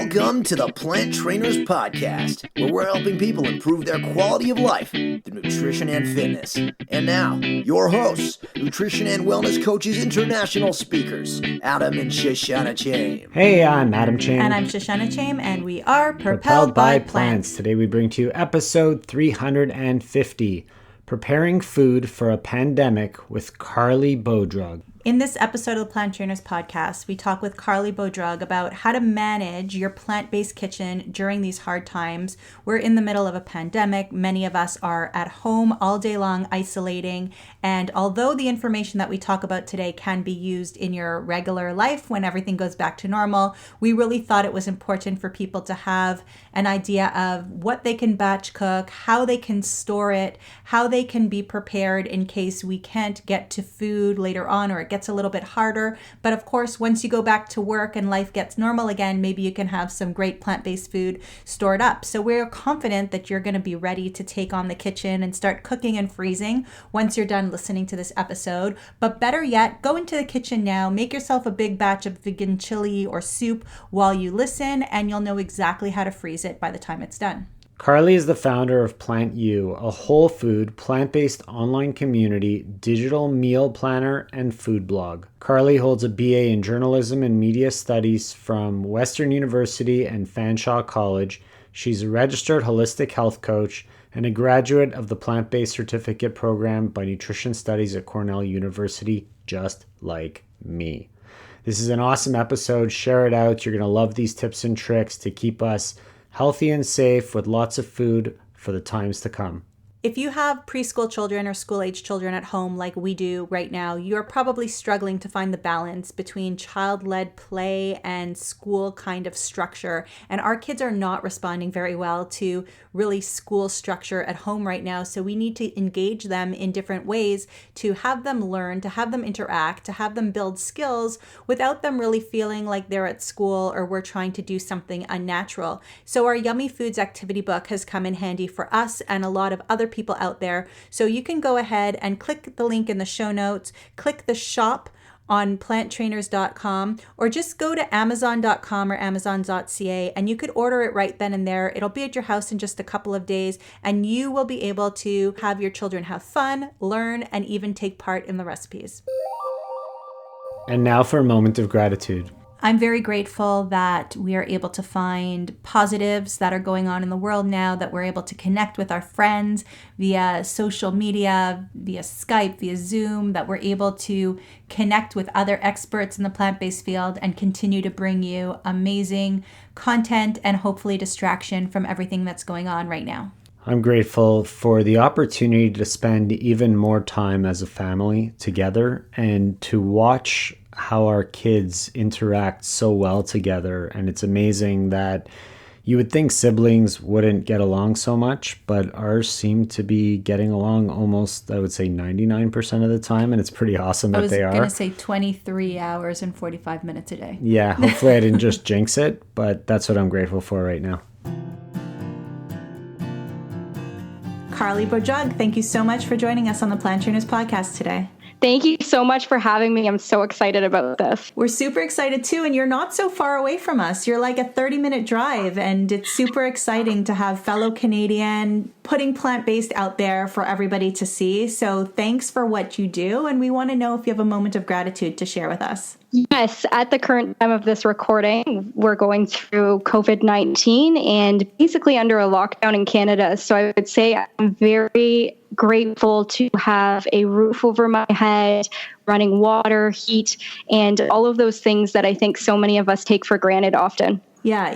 Welcome to the Plant Trainers Podcast, where we're helping people improve their quality of life through nutrition and fitness. And now, your hosts, nutrition and wellness coaches, international speakers, Adam and Shoshana Chaim. Hey, I'm Adam Chaim. And I'm Shoshana Chaim, and we are Propelled by Plants. Today we bring to you episode 350, Preparing Food for a Pandemic with Carleigh Bodrug. In this episode of the Plant Trainers Podcast, we talk with Carleigh Bodrug about how to manage your plant-based kitchen during these hard times. We're in the middle of a pandemic. Many of us are at home all day long isolating. And although the information that we talk about today can be used in your regular life when everything goes back to normal, we really thought it was important for people to have an idea of what they can batch cook, how they can store it, how they can be prepared in case we can't get to food later on or it gets a little bit harder. But of course, once you go back to work and life gets normal again, maybe you can have some great plant-based food stored up. So we're confident that you're going to be ready to take on the kitchen and start cooking and freezing once you're done listening to this episode. But better yet, go into the kitchen now, make yourself a big batch of vegan chili or soup while you listen, and you'll know exactly how to freeze it by the time it's done. Carleigh is the founder of Plant U, a whole food, plant-based online community, digital meal planner, and food blog. Carleigh holds a BA in journalism and media studies from Western University and Fanshawe College. She's a registered holistic health coach and a graduate of the plant-based certificate program by nutrition studies at Cornell University, just like me. This is an awesome episode. Share it out. You're going to love these tips and tricks to keep us healthy and safe with lots of food for the times to come. If you have preschool children or school-age children at home like we do right now, you're probably struggling to find the balance between child-led play and school kind of structure. And our kids are not responding very well to really school structure at home right now. So we need to engage them in different ways to have them learn, to have them interact, to have them build skills without them really feeling like they're at school or we're trying to do something unnatural. So our Yummy Foods activity book has come in handy for us and a lot of other people out there. So you can go ahead and click the link in the show notes, click the shop on planttrainers.com, or just go to amazon.com or amazon.ca and you could order it right then and there. It'll be at your house in just a couple of days and you will be able to have your children have fun, learn, and even take part in the recipes. And now for a moment of gratitude. I'm very grateful that we are able to find positives that are going on in the world now, that we're able to connect with our friends via social media, via Skype, via Zoom, that we're able to connect with other experts in the plant-based field and continue to bring you amazing content and hopefully distraction from everything that's going on right now. I'm grateful for the opportunity to spend even more time as a family together and to watch how our kids interact so well together. And it's amazing that you would think siblings wouldn't get along so much, but ours seem to be getting along almost, I would say, 99% of the time. And it's pretty awesome that they are. I was going to say 23 hours and 45 minutes a day. Yeah, hopefully I didn't just jinx it, but that's what I'm grateful for right now. Carleigh Bodrug, thank you so much for joining us on the Plant Trainers Podcast today. Thank you so much for having me. I'm so excited about this. We're super excited too, and you're not so far away from us. You're like a 30-minute drive, and it's super exciting to have fellow Canadian putting plant-based out there for everybody to see. So thanks for what you do, and we want to know if you have a moment of gratitude to share with us. Yes, at the current time of this recording, we're going through COVID-19 and basically under a lockdown in Canada. So I would say I'm very grateful to have a roof over my head, running water, heat, and all of those things that I think so many of us take for granted often. Yeah,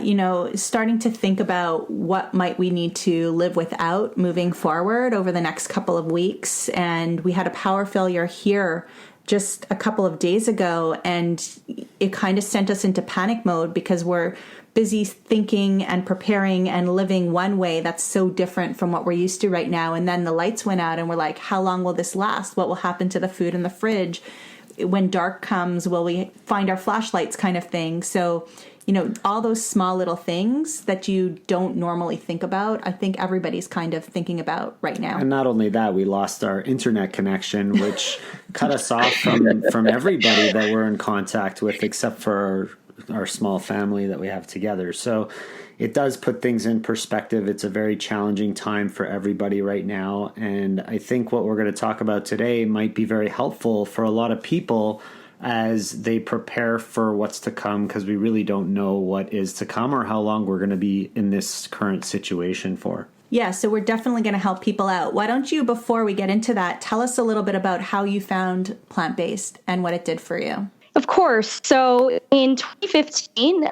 starting to think about what might we need to live without moving forward over the next couple of weeks. And we had a power failure here just a couple of days ago, and it kind of sent us into panic mode because we're busy thinking and preparing and living one way that's so different from what we're used to right now. And then the lights went out and we're like, how long will this last? What will happen to the food in the fridge? When dark comes, will we find our flashlights kind of thing? So, all those small little things that you don't normally think about, I think everybody's kind of thinking about right now. And not only that, we lost our internet connection, which cut us off from everybody that we're in contact with, except for our small family that we have together. So it does put things in perspective. It's a very challenging time for everybody right now. And I think what we're going to talk about today might be very helpful for a lot of people as they prepare for what's to come, because we really don't know what is to come or how long we're going to be in this current situation for. Yeah, so we're definitely going to help people out. Why don't you, before we get into that, tell us a little bit about how you found plant-based and what it did for you? Of course. So in 2015,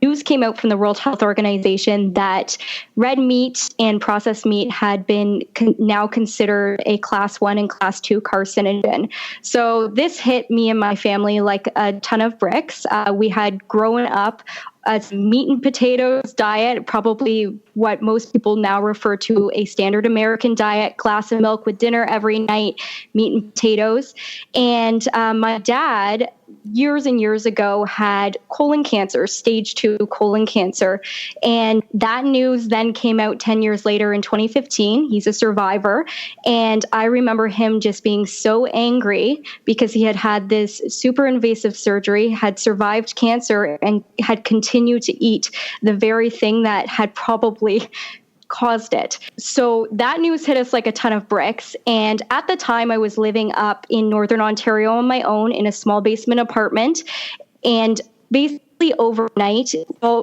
news came out from the World Health Organization that red meat and processed meat had been now considered a class 1 and class 2 carcinogen. So this hit me and my family like a ton of bricks. We had grown up a meat and potatoes diet, probably what most people now refer to a standard American diet, glass of milk with dinner every night, meat and potatoes. And my dad, years and years ago, had colon cancer, stage 2 colon cancer. And that news then came out 10 years later in 2015. He's a survivor. And I remember him just being so angry because he had had this super invasive surgery, had survived cancer, and had continued to eat the very thing that had probably caused it. So that news hit us like a ton of bricks. And at the time, I was living up in Northern Ontario on my own in a small basement apartment. And basically overnight,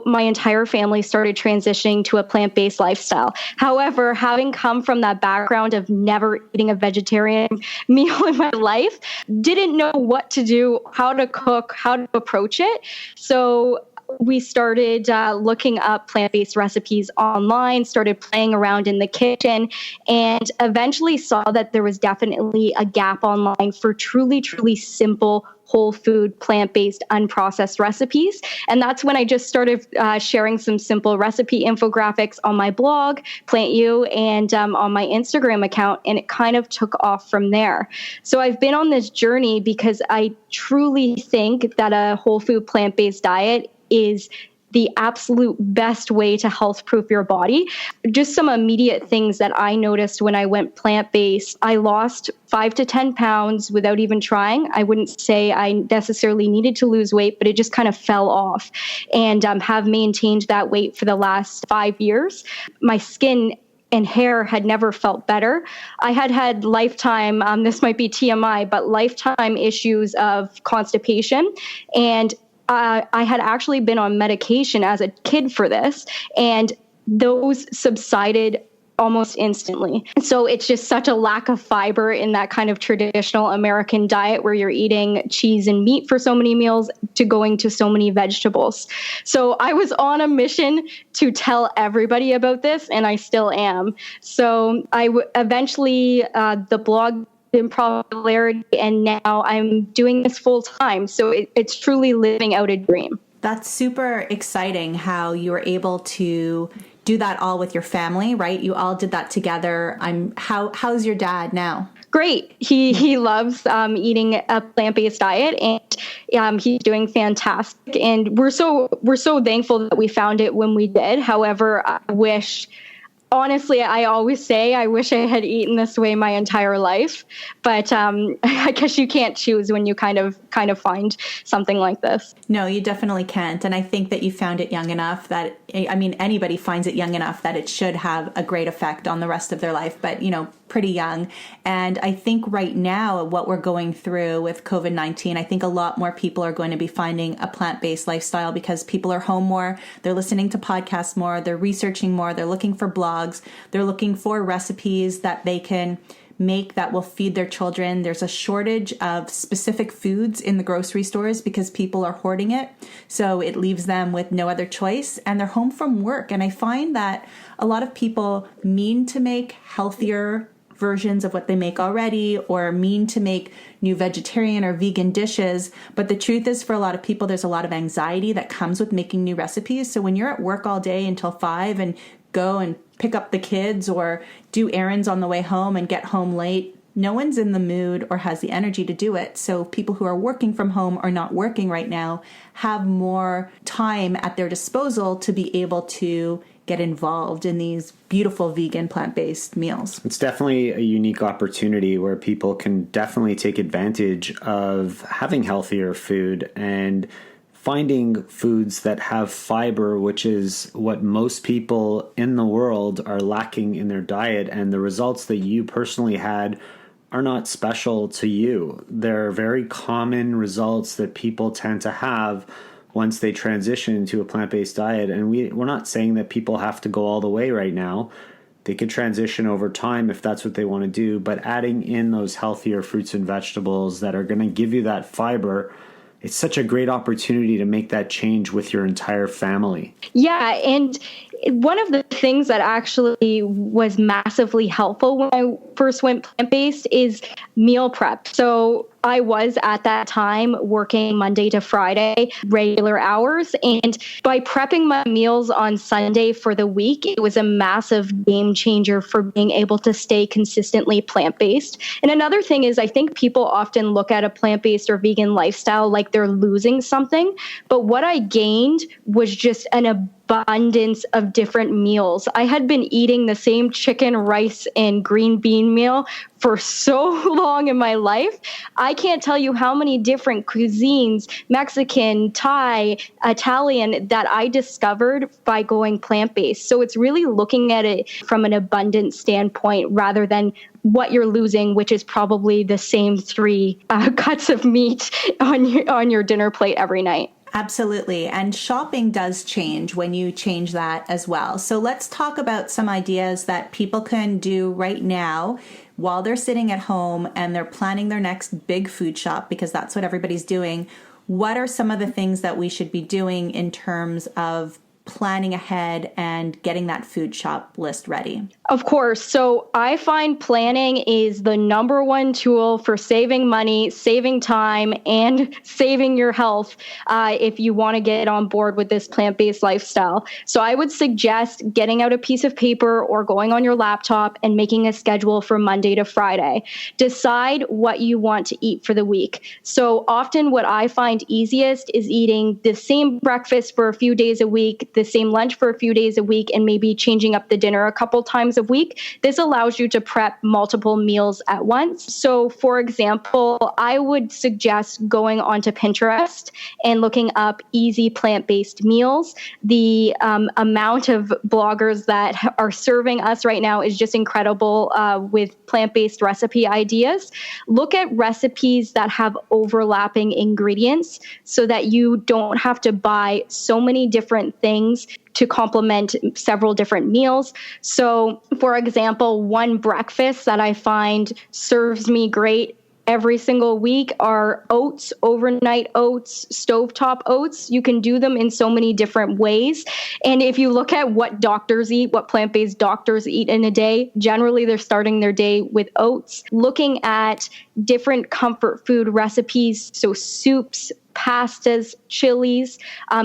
my entire family started transitioning to a plant-based lifestyle. However, having come from that background of never eating a vegetarian meal in my life, didn't know what to do, how to cook, how to approach it. So we started looking up plant-based recipes online, started playing around in the kitchen, and eventually saw that there was definitely a gap online for truly, truly simple, whole food, plant-based, unprocessed recipes. And that's when I just started sharing some simple recipe infographics on my blog, Plant You, and on my Instagram account, and it kind of took off from there. So I've been on this journey because I truly think that a whole food, plant-based diet is the absolute best way to health-proof your body. Just some immediate things that I noticed when I went plant-based. I lost 5 to 10 pounds without even trying. I wouldn't say I necessarily needed to lose weight, but it just kind of fell off, and have maintained that weight for the last 5 years. My skin and hair had never felt better. I had lifetime, this might be TMI, but lifetime issues of constipation. And I had actually been on medication as a kid for this, and those subsided almost instantly. So it's just such a lack of fiber in that kind of traditional American diet where you're eating cheese and meat for so many meals to going to so many vegetables. So I was on a mission to tell everybody about this, and I still am. So eventually the blog in popularity, and now I'm doing this full time. So it's truly living out a dream. That's super exciting how you were able to do that all with your family, right? You all did that together. How's your dad now? Great. He loves eating a plant-based diet, and he's doing fantastic. And we're so thankful that we found it when we did. However, honestly, I always say I wish I had eaten this way my entire life, but I guess you can't choose when you kind of find something like this. No, you definitely can't. And I think that you found it young enough that, anybody finds it young enough that it should have a great effect on the rest of their life, but, pretty young. And I think right now what we're going through with COVID-19, I think a lot more people are going to be finding a plant-based lifestyle because people are home more, they're listening to podcasts more, they're researching more, they're looking for blogs, they're looking for recipes that they can make that will feed their children. There's a shortage of specific foods in the grocery stores because people are hoarding it. So it leaves them with no other choice, and they're home from work. And I find that a lot of people mean to make healthier versions of what they make already, or mean to make new vegetarian or vegan dishes. But the truth is, for a lot of people, there's a lot of anxiety that comes with making new recipes. So when you're at work all day until 5 and go and pick up the kids or do errands on the way home and get home late, no one's in the mood or has the energy to do it. So people who are working from home or not working right now have more time at their disposal to be able to get involved in these beautiful vegan plant-based meals? It's definitely a unique opportunity where people can definitely take advantage of having healthier food and finding foods that have fiber, which is what most people in the world are lacking in their diet. And the results that you personally had are not special to you. They're very common results that people tend to have once they transition to a plant-based diet. And we're not saying that people have to go all the way right now. They could transition over time if that's what they want to do, but adding in those healthier fruits and vegetables that are going to give you that fiber, it's such a great opportunity to make that change with your entire family. Yeah, and one of the things that actually was massively helpful when I first went plant-based is meal prep. So I was at that time working Monday to Friday, regular hours. And by prepping my meals on Sunday for the week, it was a massive game changer for being able to stay consistently plant-based. And another thing is I think people often look at a plant-based or vegan lifestyle like they're losing something. But what I gained was just an abundance of different meals. I had been eating the same chicken, rice, and green bean meal for so long in my life. I can't tell you how many different cuisines, Mexican, Thai, Italian, that I discovered by going plant-based. So it's really looking at it from an abundance standpoint rather than what you're losing, which is probably the same 3 cuts of meat on your dinner plate every night. Absolutely. And shopping does change when you change that as well. So let's talk about some ideas that people can do right now while they're sitting at home and they're planning their next big food shop, because that's what everybody's doing. What are some of the things that we should be doing in terms of planning ahead and getting that food shop list ready? Of course. So I find planning is the number one tool for saving money, saving time, and saving your health if you want to get on board with this plant-based lifestyle. So I would suggest getting out a piece of paper or going on your laptop and making a schedule for Monday to Friday. Decide what you want to eat for the week. So often what I find easiest is eating the same breakfast for a few days a week, the same lunch for a few days a week, and maybe changing up the dinner a couple times a week. This allows you to prep multiple meals at once. So for example, I would suggest going onto Pinterest and looking up easy plant-based meals. The amount of bloggers that are serving us right now is just incredible with plant-based recipe ideas. Look at recipes that have overlapping ingredients so that you don't have to buy so many different things to complement several different meals. So, for example, one breakfast that I find serves me great every single week are oats, overnight oats, stovetop oats. You can do them in so many different ways. And if you look at what doctors eat, what plant-based doctors eat in a day, generally they're starting their day with oats. Looking at different comfort food recipes, so soups, pastas, chilies.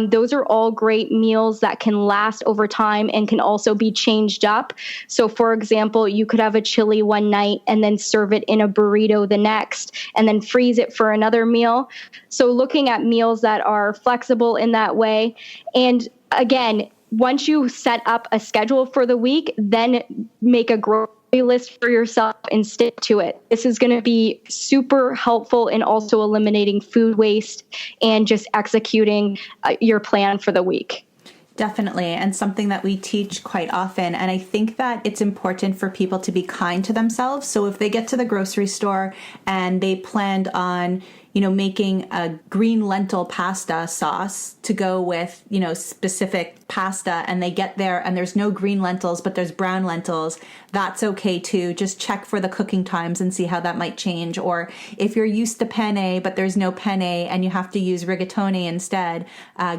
Those are all great meals that can last over time and can also be changed up. So for example, you could have a chili one night and then serve it in a burrito the next and then freeze it for another meal. So looking at meals that are flexible in that way. And again, once you set up a schedule for the week, then make a grocery list for yourself and stick to it. This is going to be super helpful in also eliminating food waste and just executing your plan for the week. Definitely. And something that we teach quite often. And I think that it's important for people to be kind to themselves. So if they get to the grocery store and they planned on, making a green lentil pasta sauce to go with, specific pasta, and they get there and there's no green lentils, but there's brown lentils, that's okay too. Just check for the cooking times and see how that might change. Or if you're used to penne, but there's no penne and you have to use rigatoni instead,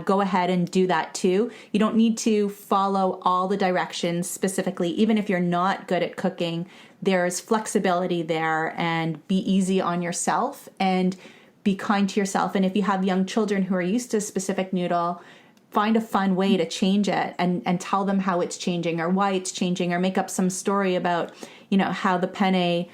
go ahead and do that too. You don't need to follow all the directions specifically, even if you're not good at cooking. There's flexibility there, and be easy on yourself and be kind to yourself. And if you have young children who are used to a specific noodle, find a fun way to change it and tell them how it's changing or why it's changing, or make up some story about, how the penne,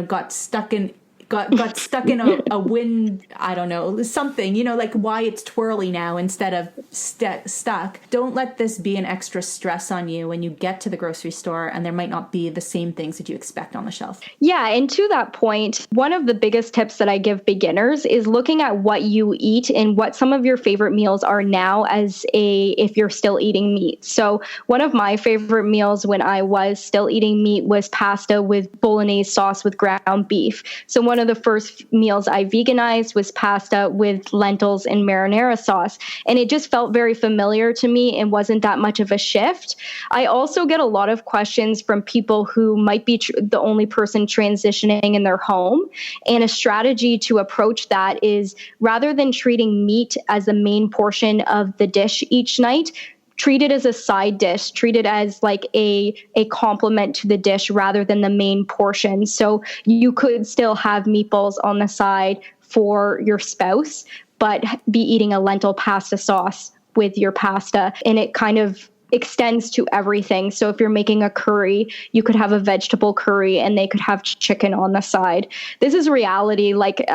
got stuck in got stuck in a wind, I don't know, something, like why it's twirly now instead of stuck. Don't let this be an extra stress on you when you get to the grocery store and there might not be the same things that you expect on the shelf. Yeah, and to that point, one of the biggest tips that I give beginners is looking at what you eat and what some of your favorite meals are now if you're still eating meat. So one of my favorite meals when I was still eating meat was pasta with bolognese sauce with ground beef. So one of the first meals I veganized was pasta with lentils and marinara sauce. And it just felt very familiar to me and wasn't that much of a shift. I also get a lot of questions from people who might be the only person transitioning in their home. And a strategy to approach that is rather than treating meat as the main portion of the dish each night, treat it as a side dish, treat it as like a complement to the dish rather than the main portion. So you could still have meatballs on the side for your spouse, but be eating a lentil pasta sauce with your pasta. And it kind of extends to everything. So if you're making a curry, you could have a vegetable curry and they could have chicken on the side. This is reality. Like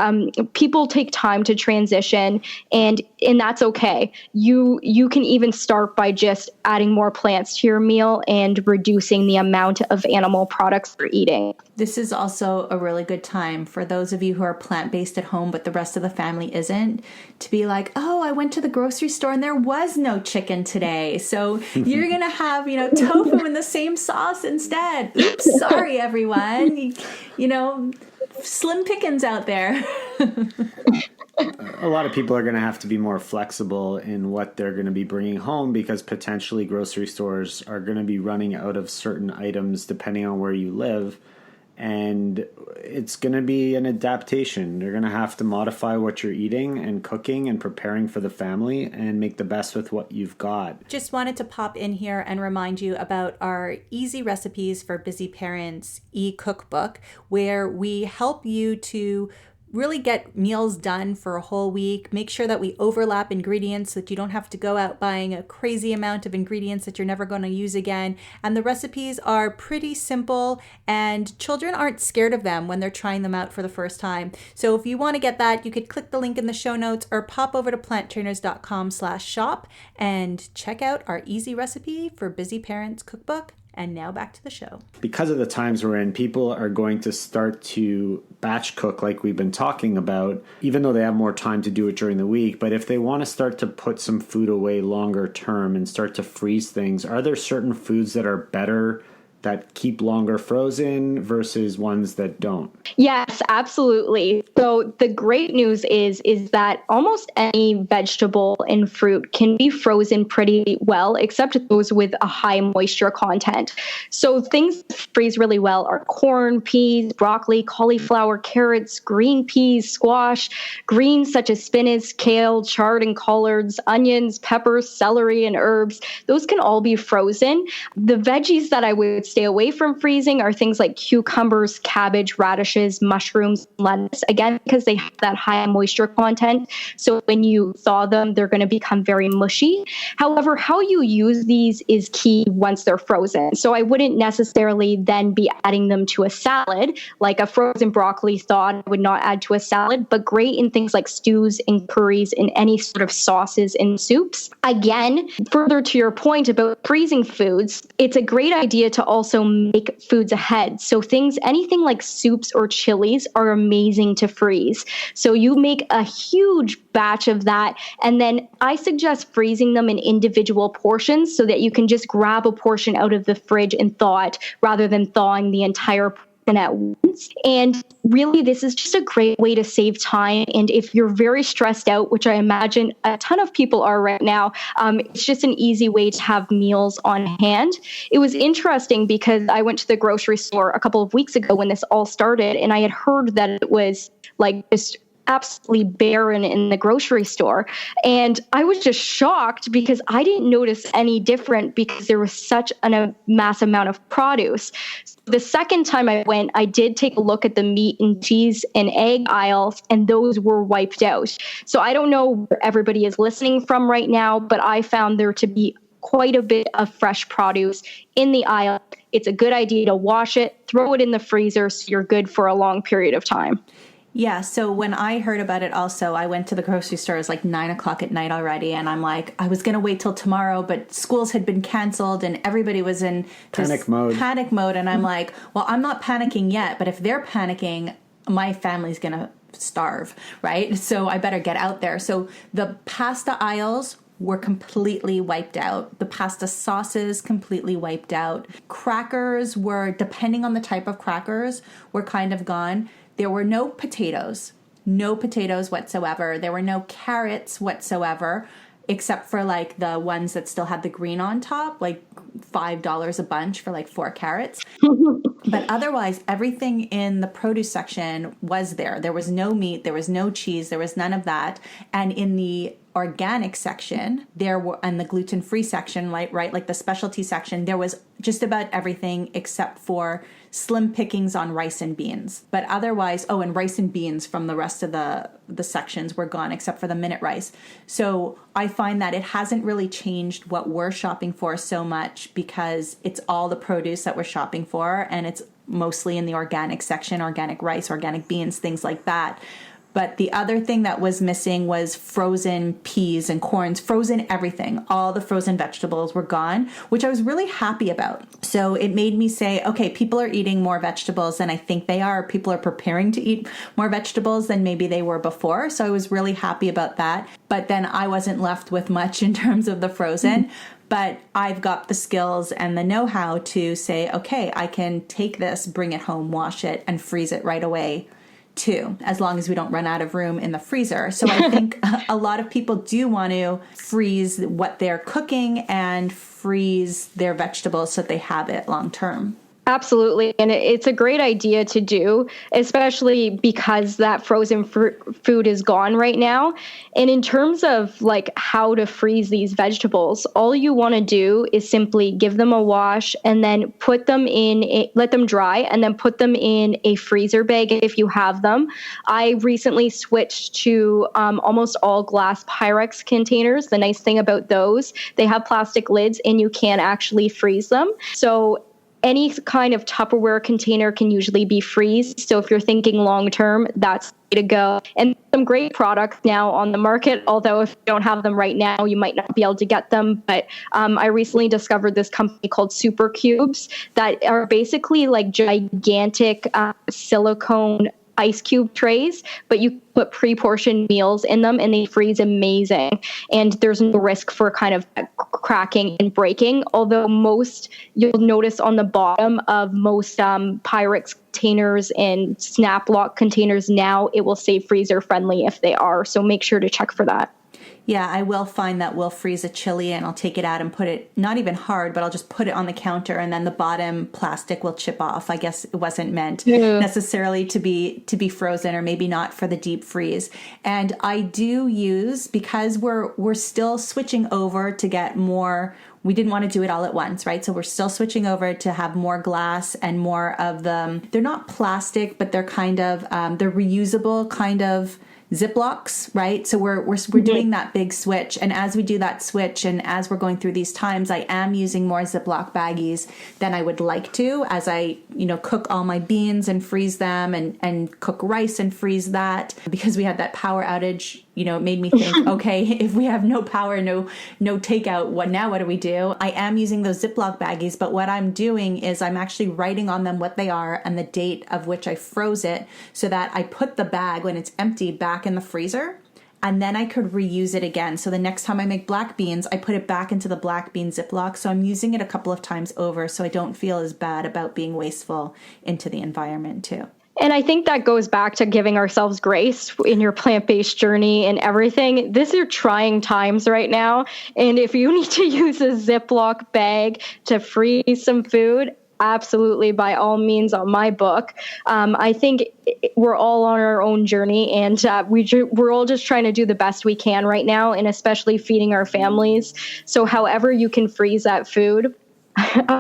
people take time to transition and that's okay. You can even start by just adding more plants to your meal and reducing the amount of animal products you're eating. This is also a really good time for those of you who are plant-based at home, but the rest of the family isn't, to be like, oh, I went to the grocery store and there was no chicken today. So you're going to have, tofu in the same sauce instead. Oops, sorry, everyone. Slim pickings out there. A lot of people are going to have to be more flexible in what they're going to be bringing home because potentially grocery stores are going to be running out of certain items depending on where you live. And it's going to be an adaptation. You're going to have to modify what you're eating and cooking and preparing for the family and make the best with what you've got. Just wanted to pop in here and remind you about our Easy Recipes for Busy Parents e-cookbook, where we help you to really get meals done for a whole week. Make sure that we overlap ingredients so that you don't have to go out buying a crazy amount of ingredients that you're never going to use again. And the recipes are pretty simple and children aren't scared of them when they're trying them out for the first time. So if you want to get that, you could click the link in the show notes or pop over to planttrainers.com/shop and check out our Easy Recipe for Busy Parents cookbook. And now back to the show. Because of the times we're in, people are going to start to batch cook like we've been talking about, even though they have more time to do it during the week. But if they want to start to put some food away longer term and start to freeze things, are there certain foods that are better that keep longer frozen versus ones that don't? Yes, absolutely. So the great news is that almost any vegetable and fruit can be frozen pretty well, except those with a high moisture content. So things that freeze really well are corn, peas, broccoli, cauliflower, carrots, green peas, squash, greens such as spinach, kale, chard and collards, onions, peppers, celery, and herbs. Those can all be frozen. The veggies that I would stay away from freezing are things like cucumbers, cabbage, radishes, mushrooms, lettuce, again, because they have that high moisture content. So when you thaw them, they're going to become very mushy. However, how you use these is key once they're frozen. So I wouldn't necessarily then be adding them to a salad, like a frozen broccoli thawed I would not add to a salad, but great in things like stews and curries and any sort of sauces and soups. Again, further to your point about freezing foods, it's a great idea to also make foods ahead. So anything like soups or chilies are amazing to freeze. So you make a huge batch of that. And then I suggest freezing them in individual portions so that you can just grab a portion out of the fridge and thaw it rather than thawing the entire portion at once. And really, this is just a great way to save time. And if you're very stressed out, which I imagine a ton of people are right now, it's just an easy way to have meals on hand. It was interesting because I went to the grocery store a couple of weeks ago when this all started, and I had heard that it was like just absolutely barren in the grocery store. And I was just shocked because I didn't notice any different because there was such a mass amount of produce. The second time I went, I did take a look at the meat and cheese and egg aisles, and those were wiped out. So I don't know where everybody is listening from right now, but I found there to be quite a bit of fresh produce in the aisle. It's a good idea to wash it, throw it in the freezer so you're good for a long period of time. Yeah, so when I heard about it also, I went to the grocery store. It was like 9 o'clock at night already. And I'm like, I was going to wait till tomorrow, but schools had been canceled and everybody was in Panic mode. And I'm like, well, I'm not panicking yet, but if they're panicking, my family's going to starve, right? So I better get out there. So the pasta aisles were completely wiped out. The pasta sauces completely wiped out. Crackers were, depending on the type of crackers, were kind of gone. There were no potatoes whatsoever. There were no carrots whatsoever, except for like the ones that still had the green on top, like $5 a bunch for like 4 carrots. But otherwise, everything in the produce section was there. There was no meat, there was no cheese, there was none of that. And in the organic section, there were, and the gluten-free section, right, like the specialty section, there was just about everything except for slim pickings on rice and beans. But otherwise, and rice and beans from the rest of the sections were gone except for the minute rice. So I find that it hasn't really changed what we're shopping for so much because it's all the produce that we're shopping for, and it's mostly in the organic section, organic rice, organic beans, things like that. But the other thing that was missing was frozen peas and corns, frozen everything. All the frozen vegetables were gone, which I was really happy about. So it made me say, okay, people are eating more vegetables than I think they are. People are preparing to eat more vegetables than maybe they were before. So I was really happy about that. But then I wasn't left with much in terms of the frozen. Mm-hmm. But I've got the skills and the know-how to say, okay, I can take this, bring it home, wash it, and freeze it right away too, as long as we don't run out of room in the freezer. So I think a lot of people do want to freeze what they're cooking and freeze their vegetables so that they have it long term. Absolutely. And it's a great idea to do, especially because that frozen food is gone right now. And in terms of like how to freeze these vegetables, all you want to do is simply give them a wash and then put them let them dry and then put them in a freezer bag if you have them. I recently switched to almost all glass Pyrex containers. The nice thing about those, they have plastic lids and you can actually freeze them. So any kind of Tupperware container can usually be freezed. So if you're thinking long term, that's the way to go. And some great products now on the market, although if you don't have them right now, you might not be able to get them. But I recently discovered this company called Super Cubes that are basically like gigantic silicone ice cube trays, but you put pre-portioned meals in them and they freeze amazing. And there's no risk for kind of cracking and breaking. Although you'll notice on the bottom of most Pyrex containers and Snap Lock containers now, it will say freezer friendly if they are. So make sure to check for that. Yeah, I will find that we'll freeze a chili and I'll take it out and put it, not even hard, but I'll just put it on the counter and then the bottom plastic will chip off. I guess it wasn't meant necessarily to be frozen, or maybe not for the deep freeze. And I do use, because we're still switching over to get more. We didn't want to do it all at once, right? So we're still switching over to have more glass and more of them. They're not plastic, but they're kind of they're reusable kind of Ziplocs, right? So we're doing that big switch. And as we do that switch and as we're going through these times, I am using more Ziploc baggies than I would like to, as I, cook all my beans and freeze them and cook rice and freeze that. Because we had that power outage, it made me think, okay, if we have no power, no takeout, what do we do? I am using those Ziploc baggies, but what I'm doing is I'm actually writing on them what they are and the date of which I froze it, so that I put the bag when it's empty back in the freezer, and then I could reuse it again. So the next time I make black beans, I put it back into the black bean Ziploc. So I'm using it a couple of times over, so I don't feel as bad about being wasteful into the environment too. And I think that goes back to giving ourselves grace in your plant-based journey and everything. These are trying times right now. And if you need to use a Ziploc bag to freeze some food, absolutely, by all means, on my book. I think we're all on our own journey, and we're all just trying to do the best we can right now, and especially feeding our families. So however you can freeze that food,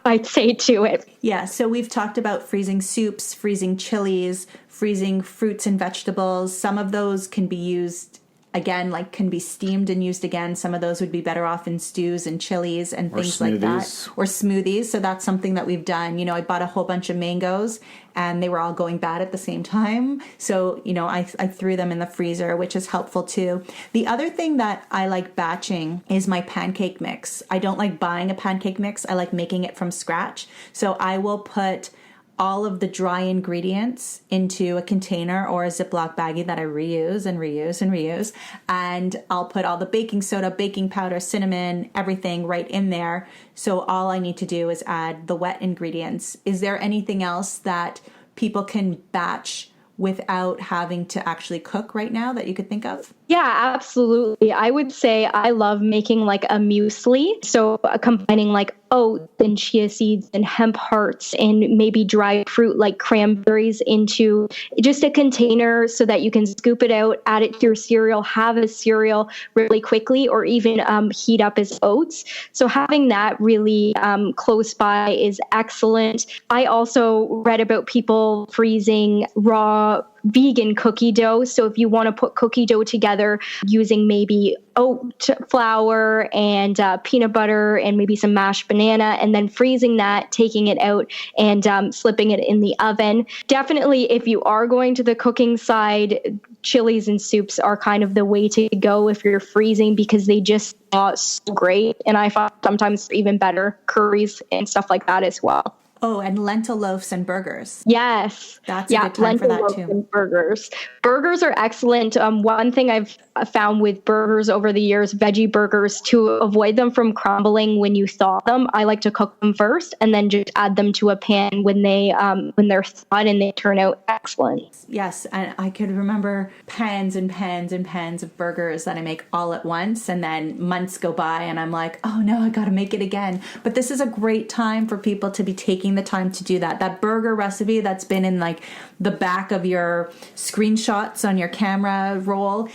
I'd say do it. Yeah, so we've talked about freezing soups, freezing chilies, freezing fruits and vegetables. Some of those can be used again, like can be steamed and used again. Some of those would be better off in stews and chilies and things like that. Or smoothies. So that's something that we've done. I bought a whole bunch of mangoes and they were all going bad at the same time. So, I threw them in the freezer, which is helpful too. The other thing that I like batching is my pancake mix. I don't like buying a pancake mix. I like making it from scratch. So I will put all of the dry ingredients into a container or a Ziploc baggie that I reuse and reuse and reuse. And I'll put all the baking soda, baking powder, cinnamon, everything right in there. So all I need to do is add the wet ingredients. Is there anything else that people can batch without having to actually cook right now that you could think of? Yeah, absolutely. I would say I love making like a muesli. So combining like oats and chia seeds and hemp hearts and maybe dried fruit like cranberries into just a container so that you can scoop it out, add it to your cereal, have a cereal really quickly, or even heat up as oats. So having that really close by is excellent. I also read about people freezing raw vegan cookie dough. So if you want to put cookie dough together using maybe oat flour and peanut butter and maybe some mashed banana, and then freezing that, taking it out and slipping it in the oven. Definitely, if you are going to the cooking side, chilies and soups are kind of the way to go if you're freezing, because they just are so great. And I find sometimes even better curries and stuff like that as well. Oh, and lentil loaves and burgers. Yes. That's a good time for that too. And burgers. Burgers are excellent. One thing I've found with burgers over the years, veggie burgers, to avoid them from crumbling when you thaw them, I like to cook them first and then just add them to a pan when they're thawed, and they turn out excellent. Yes, and I could remember pans and pans and pans of burgers that I make all at once, and then months go by and I'm like, oh no, I got to make it again. But this is a great time for people to be taking the time to do that. That burger recipe that's been in like the back of your screenshots on your camera roll,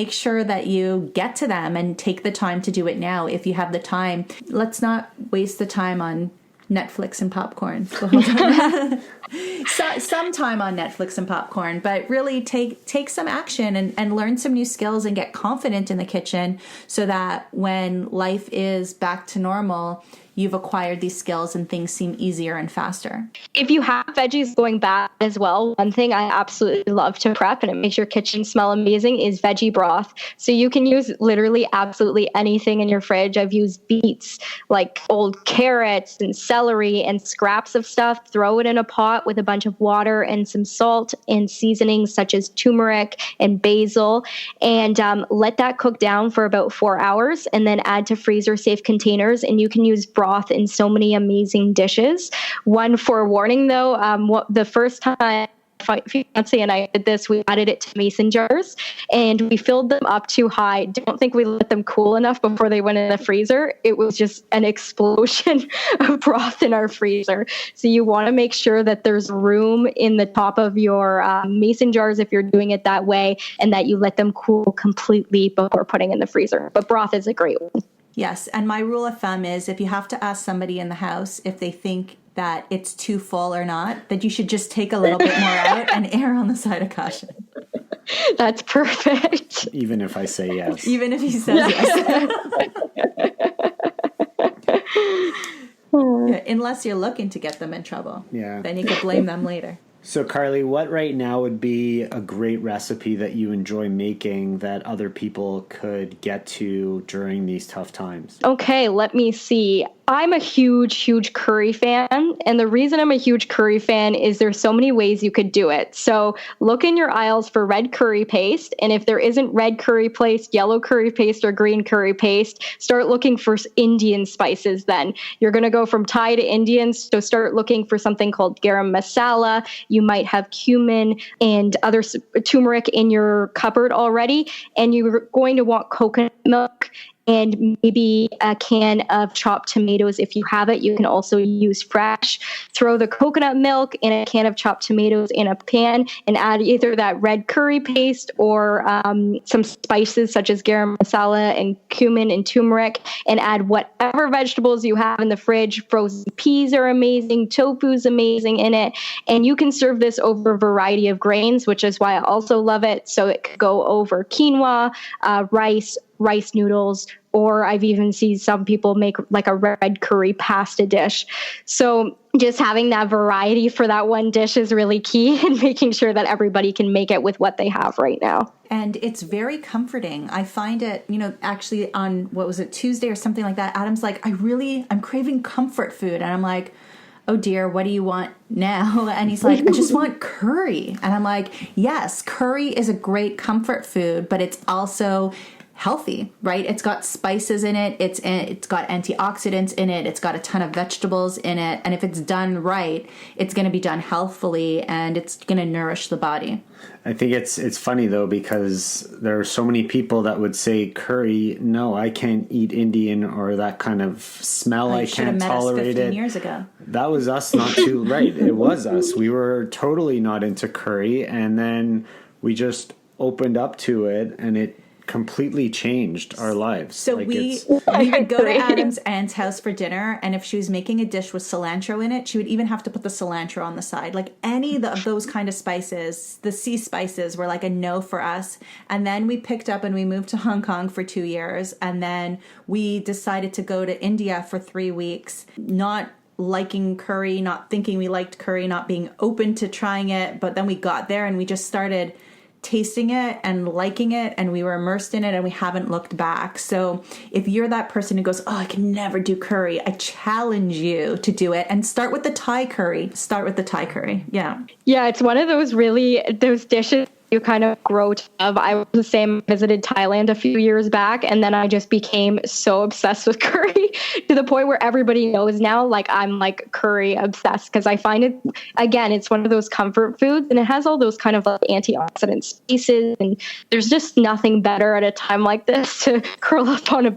make sure that you get to them and take the time to do it now if you have the time. Let's not waste the time on Netflix and popcorn. Some time on Netflix and popcorn, but really take some action and learn some new skills and get confident in the kitchen so that when life is back to normal, you've acquired these skills and things seem easier and faster. If you have veggies going bad as well, one thing I absolutely love to prep, and it makes your kitchen smell amazing, is veggie broth. So you can use literally absolutely anything in your fridge. I've used beets, like old carrots and celery and scraps of stuff. Throw it in a pot with a bunch of water and some salt and seasonings such as turmeric and basil, and let that cook down for about 4 hours, and then add to freezer safe containers. And you can use broth in so many amazing dishes. One forewarning though, the first time fiance and I did this, we added it to mason jars and we filled them up too high. Don't think we let them cool enough before they went in the freezer. It was just an explosion of broth in our freezer. So you want to make sure that there's room in the top of your mason jars if you're doing it that way, and that you let them cool completely before putting in the freezer. But broth is a great one. Yes, and my rule of thumb is if you have to ask somebody in the house if they think that it's too full or not, that you should just take a little bit more out and err on the side of caution. That's perfect. Even if I say yes. Even if he says yes. Yeah, unless you're looking to get them in trouble. Yeah. Then you could blame them later. So, Carleigh, what right now would be a great recipe that you enjoy making that other people could get to during these tough times? Okay, let me see. I'm a huge curry fan. And the reason I'm a huge curry fan is there's so many ways you could do it. So look in your aisles for red curry paste. And if there isn't red curry paste, yellow curry paste, or green curry paste, start looking for Indian spices then. You're going to go from Thai to Indian. So start looking for something called garam masala. You might have cumin and other turmeric in your cupboard already. And you're going to want coconut milk and maybe a can of chopped tomatoes. If you have it, you can also use fresh. Throw the coconut milk in a can of chopped tomatoes in a pan and add either that red curry paste or some spices such as garam masala and cumin and turmeric, and add whatever vegetables you have in the fridge. Frozen peas are amazing. Tofu is amazing in it. And you can serve this over a variety of grains, which is why I also love it. So it could go over quinoa, rice noodles, or I've even seen some people make like a red curry pasta dish. So just having that variety for that one dish is really key, and making sure that everybody can make it with what they have right now. And it's very comforting. I find it, actually on, what was it, Tuesday or something like that, Adam's like, I'm craving comfort food. And I'm like, oh dear, what do you want now? And he's like, I just want curry. And I'm like, yes, curry is a great comfort food, but it's also healthy, right? It's got spices in it. It's got antioxidants in it. It's got a ton of vegetables in it. And if it's done right, it's going to be done healthfully, and it's going to nourish the body. I think it's funny though, because there are so many people that would say curry, no, I can't eat Indian, or that kind of smell, I can't tolerate it. 15 years ago. That was us not too right. It was us. We were totally not into curry, and then we just opened up to it, and it completely changed our lives. So we would go to Adam's aunt's house for dinner, and if she was making a dish with cilantro in it, she would even have to put the cilantro on the side. Like any of those kind of spices, the sea spices were like a no for us. And then we picked up and we moved to Hong Kong for 2 years, and then we decided to go to India for 3 weeks, not liking curry, not thinking we liked curry, not being open to trying it. But then we got there and we just started tasting it and liking it, and we were immersed in it, and we haven't looked back. So if you're that person who goes, oh, I can never do curry, I challenge you to do it, and start with the Thai curry. Yeah, it's one of those dishes you kind of grow to love. I was the same, visited Thailand a few years back, and then I just became so obsessed with curry to the point where everybody knows now, like I'm like curry obsessed, because I find it, again, it's one of those comfort foods, and it has all those kind of like antioxidant spaces, and there's just nothing better at a time like this to curl up on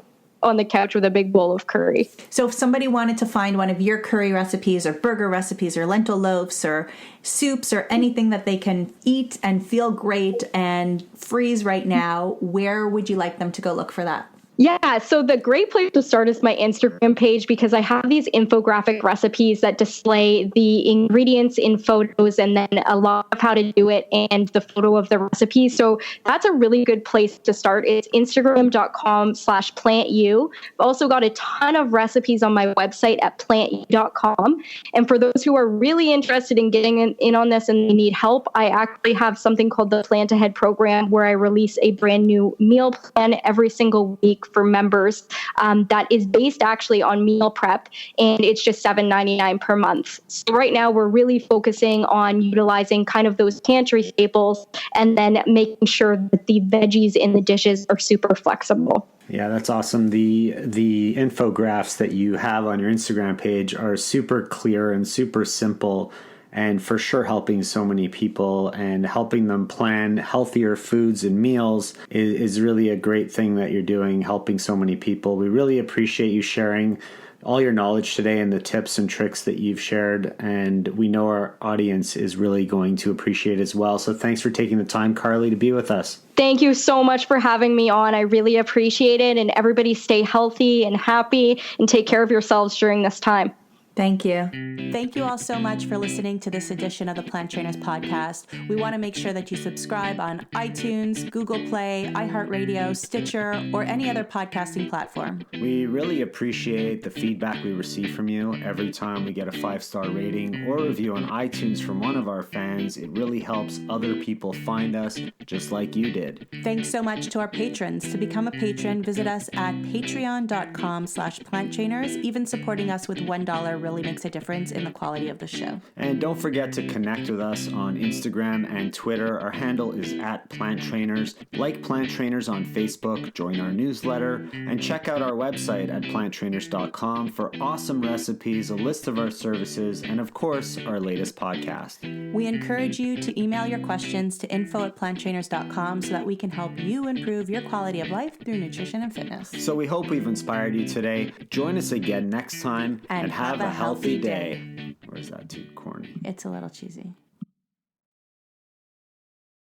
the couch with a big bowl of curry. So if somebody wanted to find one of your curry recipes or burger recipes or lentil loaves or soups or anything that they can eat and feel great and freeze right now, where would you like them to go look for that? Yeah, so the great place to start is my Instagram page, because I have these infographic recipes that display the ingredients in photos and then a lot of how to do it and the photo of the recipe. So that's a really good place to start. It's instagram.com/plantyou. I've also got a ton of recipes on my website at plantyou.com. And for those who are really interested in getting in on this and they need help, I actually have something called the Plant Ahead program, where I release a brand new meal plan every single week for members that is based actually on meal prep, and it's just $7.99 per month. So right now we're really focusing on utilizing kind of those pantry staples and then making sure that the veggies in the dishes are super flexible. Yeah, that's awesome. The infographics that you have on your Instagram page are super clear and super simple, and for sure helping so many people and helping them plan healthier foods and meals is really a great thing that you're doing, helping so many people. We really appreciate you sharing all your knowledge today and the tips and tricks that you've shared, and we know our audience is really going to appreciate as well. So thanks for taking the time, Carleigh, to be with us. Thank you so much for having me on. I really appreciate it, and everybody stay healthy and happy and take care of yourselves during this time. Thank you. Thank you all so much for listening to this edition of the Plant Trainers Podcast. We want to make sure that you subscribe on iTunes, Google Play, iHeartRadio, Stitcher, or any other podcasting platform. We really appreciate the feedback we receive from you every time we get a 5-star rating or review on iTunes from one of our fans. It really helps other people find us just like you did. Thanks so much to our patrons. To become a patron, visit us at patreon.com/planttrainers, even supporting us with $1 really makes a difference in the quality of the show. And don't forget to connect with us on Instagram and Twitter. Our handle is @PlantTrainers. Like Plant Trainers on Facebook, join our newsletter, and check out our website at planttrainers.com for awesome recipes, a list of our services, and of course, our latest podcast. We encourage you to email your questions to info@planttrainers.com so that we can help you improve your quality of life through nutrition and fitness. So we hope we've inspired you today. Join us again next time and have a healthy day. Or is that too corny? It's a little cheesy.